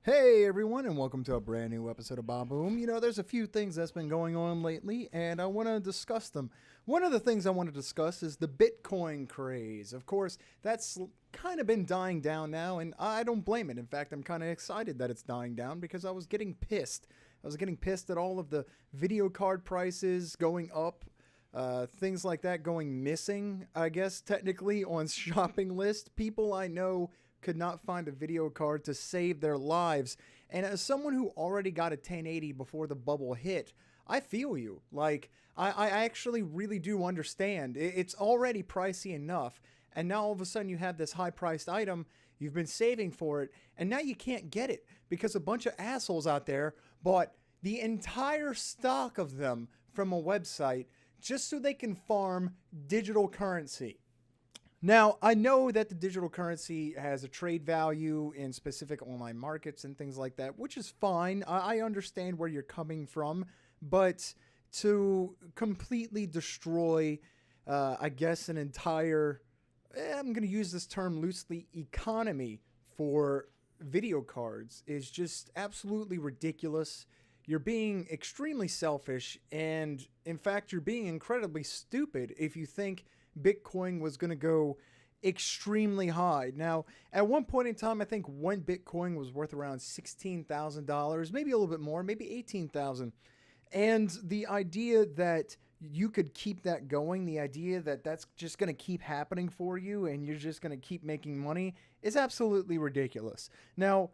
Hey everyone, and welcome to a brand new episode of BobBoom. There's a few things that's been going on lately, and I want to discuss them. One of the things I want to discuss is the Bitcoin craze. Of course, that's kind of been dying down now, and I don't blame it. In fact, I'm kind of excited that it's dying down because I was getting pissed. I was getting pissed at all of the video card prices going up, things like that going missing, I guess, technically, on shopping list. People I know could not find a video card to save their lives. And as someone who already got a 1080 before the bubble hit, I feel you. Like, I actually really do understand. It's already pricey enough. And now all of a sudden you have this high priced item, you've been saving for it, and now you can't get it because a bunch of assholes out there bought the entire stock of them from a website just so they can farm digital currency. Now, I know that the digital currency has a trade value in specific online markets and things like that, which is fine. I understand where you're coming from, but to completely destroy, I guess, an entire, I'm going to use this term loosely, economy for video cards is just absolutely ridiculous. You're being extremely selfish, and in fact, you're being incredibly stupid if you think Bitcoin was going to go extremely high. Now, at one point in time, I think one Bitcoin was worth around $16,000, maybe a little bit more, maybe 18,000. And the idea that you could keep that going, the idea that that's just going to keep happening for you and you're just going to keep making money is absolutely ridiculous. Now,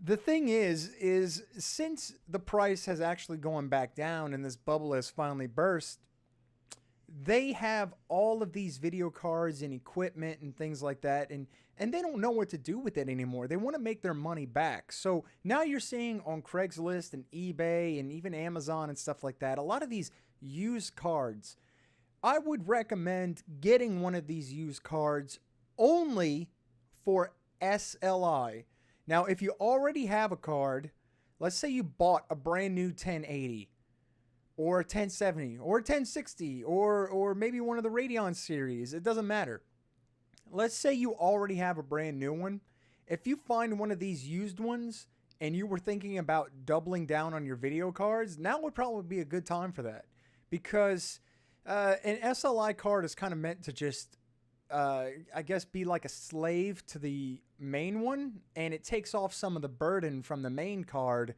the thing is since the price has actually gone back down and this bubble has finally burst, they have all of these video cards and equipment and things like that, and they don't know what to do with it anymore. They want to make their money back. So now you're seeing on Craigslist and eBay and even Amazon and stuff like that, a lot of these used cards. I would recommend getting one of these used cards only for SLI. Now, if you already have a card, let's say you bought a brand new 1080, or a 1070, or a 1060, or maybe one of the Radeon series. It doesn't matter. Let's say you already have a brand new one. If you find one of these used ones and you were thinking about doubling down on your video cards, now would probably be a good time for that. Because an SLI card is kind of meant to just, I guess, be like a slave to the main one, and it takes off some of the burden from the main card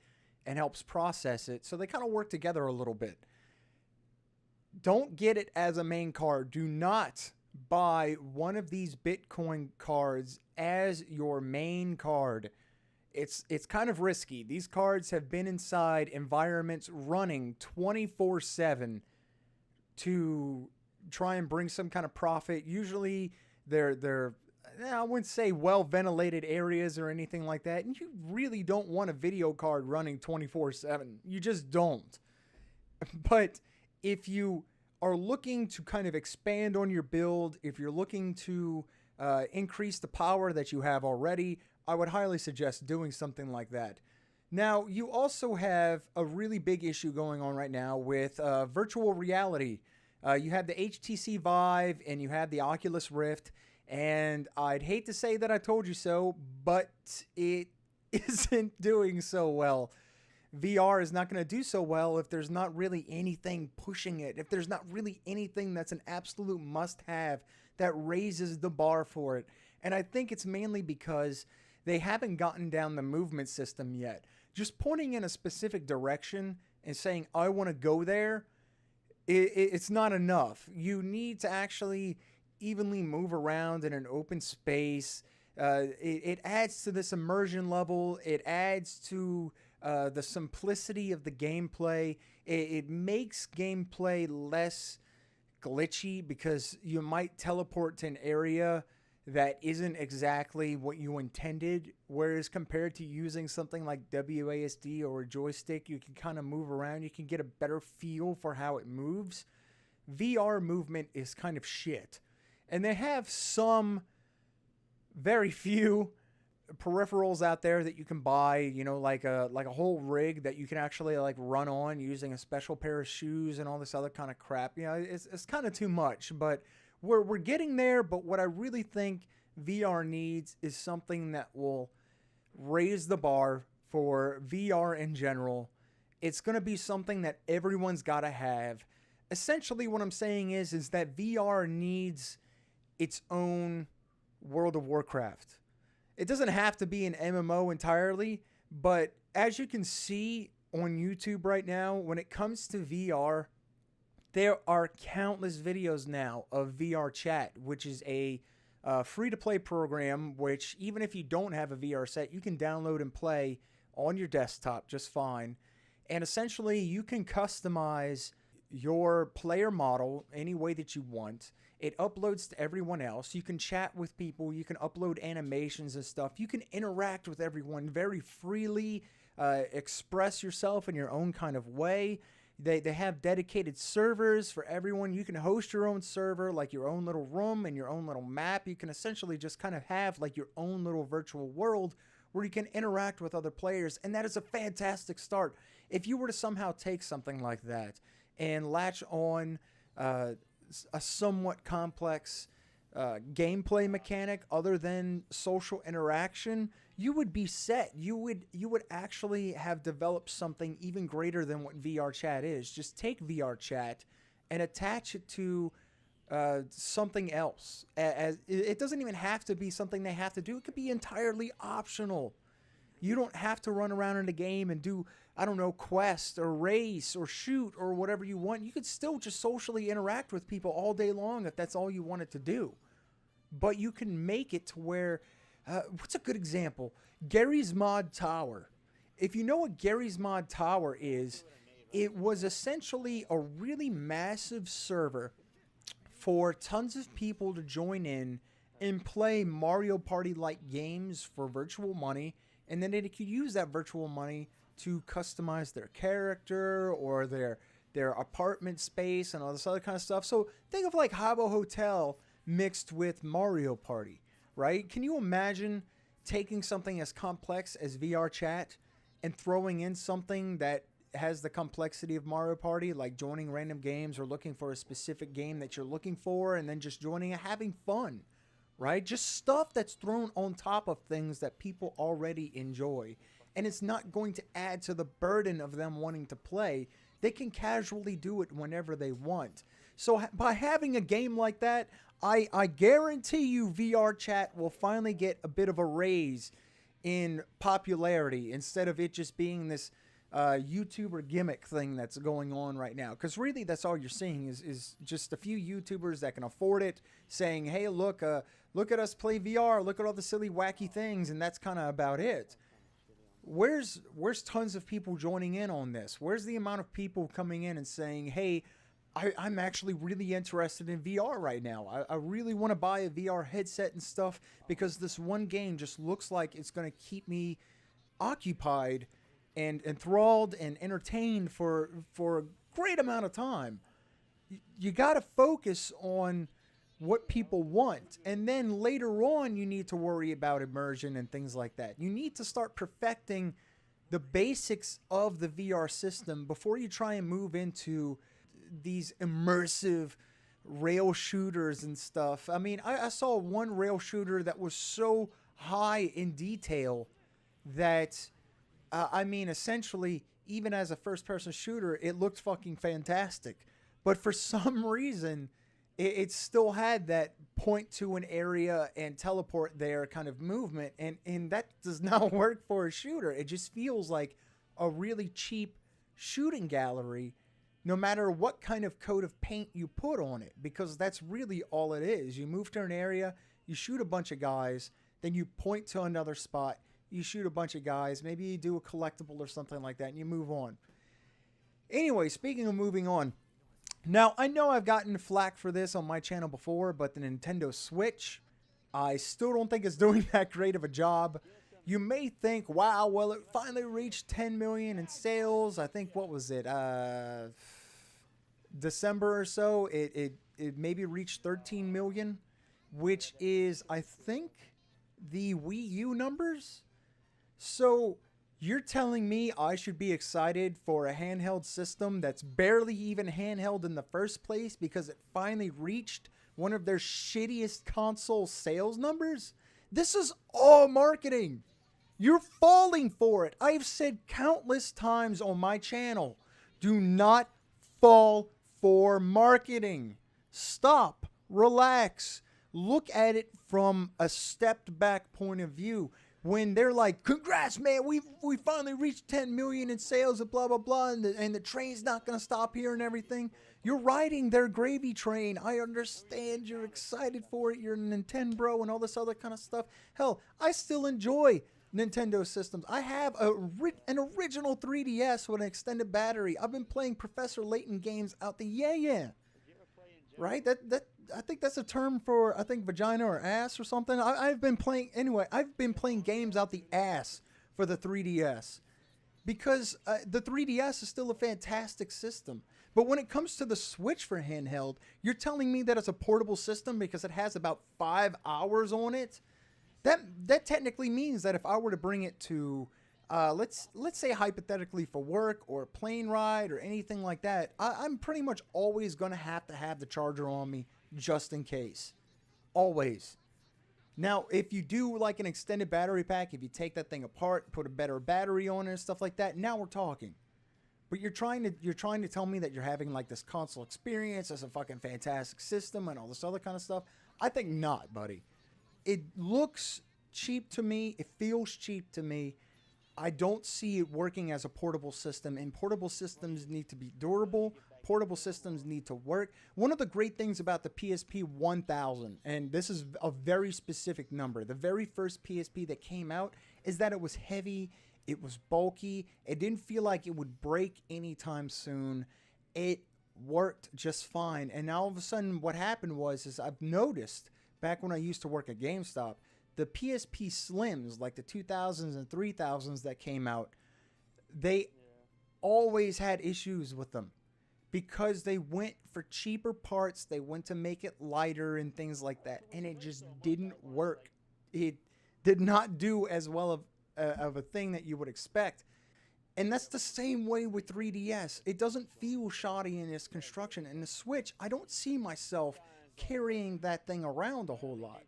and helps process it. So they kind of work together a little bit. Don't get it as a main card. Do not buy one of these Bitcoin cards as your main card. It's kind of risky. These cards have been inside environments running 24/7 to try and bring some kind of profit. Usually they're I wouldn't say well-ventilated areas or anything like that. And you really don't want a video card running 24/7. You just don't. But if you are looking to kind of expand on your build, if you're looking to increase the power that you have already, I would highly suggest doing something like that. Now, you also have a really big issue going on right now with virtual reality. You have the HTC Vive and you have the Oculus Rift. And I'd hate to say that I told you so, but it isn't doing so well. VR is not going to do so well if there's not really anything pushing it, if there's not really anything that's an absolute must-have that raises the bar for it. And I think it's mainly because they haven't gotten down the movement system yet. Just pointing in a specific direction and saying, I want to go there, it's not enough. You need to actually evenly move around in an open space. It adds to this immersion level. It adds to the simplicity of the gameplay. It makes gameplay less glitchy because you might teleport to an area that isn't exactly what you intended. Whereas compared to using something like WASD or a joystick, you can kind of move around. You can get a better feel for how it moves. VR movement is kind of shit. And they have some very few peripherals out there that you can buy, like a whole rig that you can actually like run on using a special pair of shoes and all this other kind of crap. It's kind of too much, but we're getting there. But what I really think VR needs is something that will raise the bar for VR in general. It's going to be something that everyone's got to have. Essentially, what I'm saying is that VR needs its own World of Warcraft. It doesn't have to be an MMO entirely, but as you can see on YouTube right now, when it comes to VR, there are countless videos now of VR Chat, which is a free-to-play program, which even if you don't have a VR set, you can download and play on your desktop just fine. And essentially, you can customize your player model any way that you want. It uploads to everyone else. You can chat with people. You can upload animations and stuff. You can interact with everyone very freely, express yourself in your own kind of way. They have dedicated servers for everyone. You can host your own server, like your own little room and your own little map. You can essentially just kind of have like your own little virtual world where you can interact with other players. And that is a fantastic start. If you were to somehow take something like that and latch on a somewhat complex gameplay mechanic other than social interaction, you would be set. You would actually have developed something even greater than what VR Chat is. Just take VR Chat and attach it to something else. As it doesn't even have to be something they have to do. It could be entirely optional. You don't have to run around in the game and do, I don't know, quest or race or shoot or whatever you want. You could still just socially interact with people all day long if that's all you wanted to do. But you can make it to where, what's a good example? Gary's Mod Tower. If you know what Gary's Mod Tower is, it was essentially a really massive server for tons of people to join in and play Mario Party-like games for virtual money. And then they could use that virtual money to customize their character or their apartment space and all this other kind of stuff. So think of like Habbo Hotel mixed with Mario Party, right? Can you imagine taking something as complex as VR Chat and throwing in something that has the complexity of Mario Party, like joining random games or looking for a specific game that you're looking for and then just joining and having fun? Right? Just stuff that's thrown on top of things that people already enjoy. And it's not going to add to the burden of them wanting to play. They can casually do it whenever they want. So by having a game like that, I guarantee you VR Chat will finally get a bit of a raise in popularity instead of it just being this YouTuber gimmick thing that's going on right now. Because really that's all you're seeing is just a few YouTubers that can afford it saying, hey, look at us play VR, look at all the silly wacky things, and that's kind of about it. Where's tons of people joining in on this? Where's the amount of people coming in and saying, hey, I'm actually really interested in VR right now. I really want to buy a VR headset and stuff because this one game just looks like it's going to keep me occupied and enthralled and entertained for a great amount of time. You got to focus on what people want. And then later on, you need to worry about immersion and things like that. You need to start perfecting the basics of the VR system before you try and move into these immersive rail shooters and stuff. I mean, I saw one rail shooter that was so high in detail that, I mean, essentially, even as a first-person shooter, it looked fucking fantastic. But for some reason, it still had that point to an area and teleport there kind of movement, and that does not work for a shooter. It just feels like a really cheap shooting gallery, no matter what kind of coat of paint you put on it, because that's really all it is. You move to an area, you shoot a bunch of guys, then you point to another spot, you shoot a bunch of guys, maybe you do a collectible or something like that, and you move on. Anyway, speaking of moving on, now I know I've gotten flack for this on my channel before, but the Nintendo Switch, I still don't think it's doing that great of a job. You may think, wow, well, it finally reached 10 million in sales. I think, what was it, December or so, it maybe reached 13 million, which is, I think, the Wii U numbers. So you're telling me I should be excited for a handheld system that's barely even handheld in the first place because it finally reached one of their shittiest console sales numbers? This is all marketing. You're falling for it. I've said countless times on my channel, do not fall for marketing. Stop, relax, look at it from a stepped back point of view. When they're like, congrats, man, we finally reached 10 million in sales and blah, blah, blah, and the train's not going to stop here and everything. You're riding their gravy train. I understand you're excited for it. You're a Nintendo and all this other kind of stuff. Hell, I still enjoy Nintendo systems. I have an original 3DS with an extended battery. I've been playing Professor Layton games out the yeah. Right? That I think that's a term for, I think, vagina or ass or something. I've been playing games out the ass for the 3DS because the 3DS is still a fantastic system. But when it comes to the Switch for handheld, you're telling me that it's a portable system because it has about 5 hours on it? That technically means that if I were to bring it to, let's say hypothetically for work or a plane ride or anything like that, I'm pretty much always going to have the charger on me just in case. Always. Now, if you do like an extended battery pack, if you take that thing apart, put a better battery on it and stuff like that, now we're talking. But you're trying to tell me that you're having like this console experience as a fucking fantastic system and all this other kind of stuff. I think not, buddy. It looks cheap to me. It feels cheap to me. I don't see it working as a portable system, and portable systems need to be durable. Portable systems need to work. One of the great things about the PSP 1000, and this is a very specific number, the very first PSP that came out, is that it was heavy, it was bulky, it didn't feel like it would break anytime soon. It worked just fine. And now all of a sudden what happened was I've noticed back when I used to work at GameStop, the PSP Slims, like the 2000s and 3000s that came out, they always had issues with them because they went for cheaper parts. They went to make it lighter and things like that, and it just didn't work. It did not do as well of a thing that you would expect. And that's the same way with 3DS. It doesn't feel shoddy in its construction. And the Switch, I don't see myself carrying that thing around a whole lot.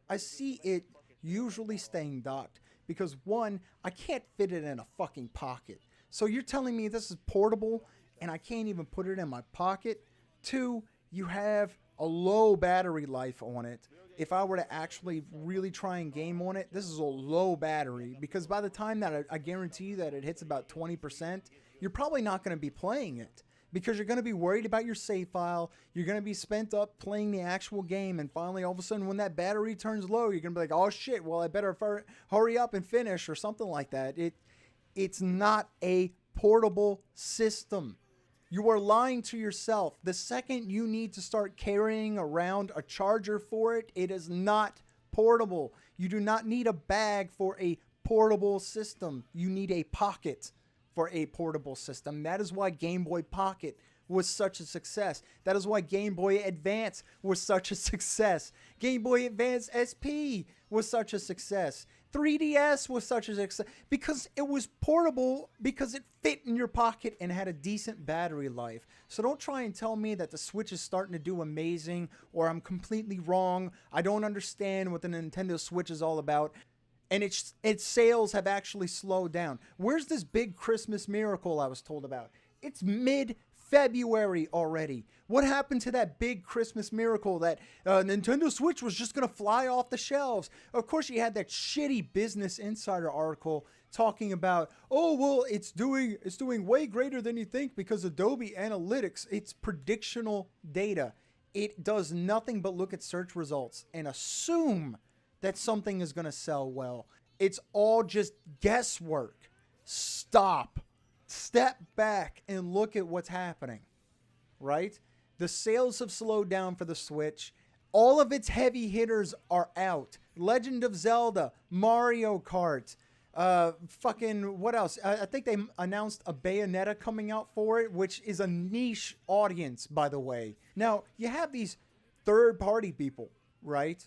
I see it usually staying docked because, one, I can't fit it in a fucking pocket. So you're telling me this is portable and I can't even put it in my pocket? Two, you have a low battery life on it. If I were to actually really try and game on it, this is a low battery because by the time that I guarantee you that it hits about 20%, you're probably not going to be playing it. Because you're going to be worried about your save file. You're going to be spent up playing the actual game. And finally, all of a sudden, when that battery turns low, you're going to be like, oh, shit, well, I better hurry up and finish or something like that. It's not a portable system. You are lying to yourself. The second you need to start carrying around a charger for it, it is not portable. You do not need a bag for a portable system. You need a pocket for a portable system. That is why Game Boy Pocket was such a success. That is why Game Boy Advance was such a success. Game Boy Advance SP was such a success. 3DS was such a success because it was portable, because it fit in your pocket and had a decent battery life. So don't try and tell me that the Switch is starting to do amazing or I'm completely wrong. I don't understand what the Nintendo Switch is all about. And its sales have actually slowed down. Where's this big Christmas miracle I was told about? It's mid-February already. What happened to that big Christmas miracle that Nintendo Switch was just going to fly off the shelves? Of course, you had that shitty Business Insider article talking about, oh, well, it's doing way greater than you think because Adobe Analytics, it's predictional data. It does nothing but look at search results and assume that something is going to sell well. It's all just guesswork. Stop. Step back and look at what's happening, right? The sales have slowed down for the Switch. All of its heavy hitters are out. Legend of Zelda, Mario Kart, fucking what else? I think they announced a Bayonetta coming out for it, which is a niche audience, by the way. Now, you have these third-party people, right?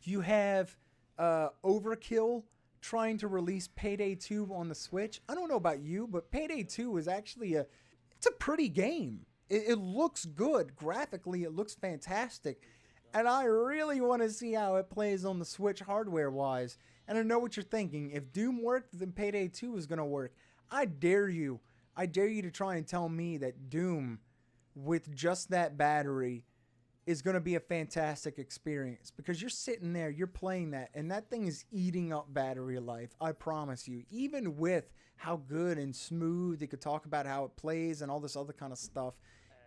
You have Overkill trying to release Payday 2 on the Switch. I don't know about you, but Payday 2 is actually it's a pretty game. It looks good. Graphically, it looks fantastic. And I really want to see how it plays on the Switch hardware-wise. And I know what you're thinking. If Doom worked, then Payday 2 is going to work. I dare you to try and tell me that Doom, with just that battery, is going to be a fantastic experience. Because you're sitting there, you're playing that, and that thing is eating up battery life. I promise you. Even with how good and smooth it could talk about how it plays and all this other kind of stuff,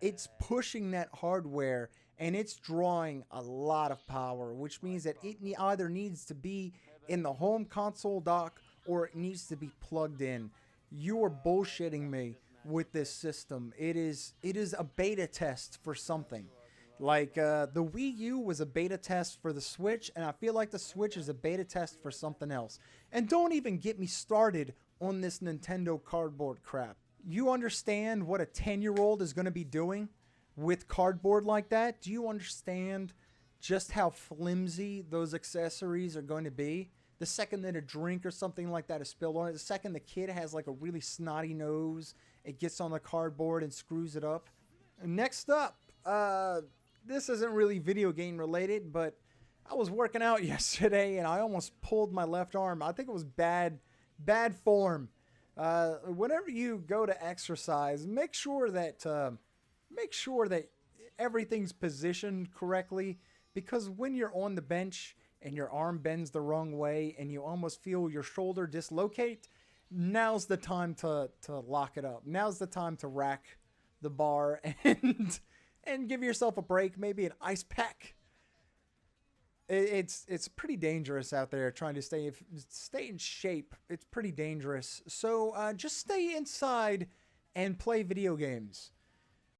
it's pushing that hardware, and it's drawing a lot of power, which means that it either needs to be in the home console dock or it needs to be plugged in. You are bullshitting me with this system. It is a beta test for something. Like the Wii U was a beta test for the Switch, and I feel like the Switch is a beta test for something else. And don't even get me started on this Nintendo cardboard crap. You understand what a 10-year-old is going to be doing with cardboard like that? Do you understand just how flimsy those accessories are going to be? The second that a drink or something like that is spilled on it, the second the kid has like a really snotty nose, it gets on the cardboard and screws it up. Next up, this isn't really video game related, but I was working out yesterday and I almost pulled my left arm. I think it was bad form. Whenever you go to exercise, make sure that everything's positioned correctly, because when you're on the bench and your arm bends the wrong way and you almost feel your shoulder dislocate, now's the time to lock it up. Now's the time to rack the bar and give yourself a break, maybe an ice pack. It's pretty dangerous out there trying to stay in shape. It's pretty dangerous. So just stay inside and play video games.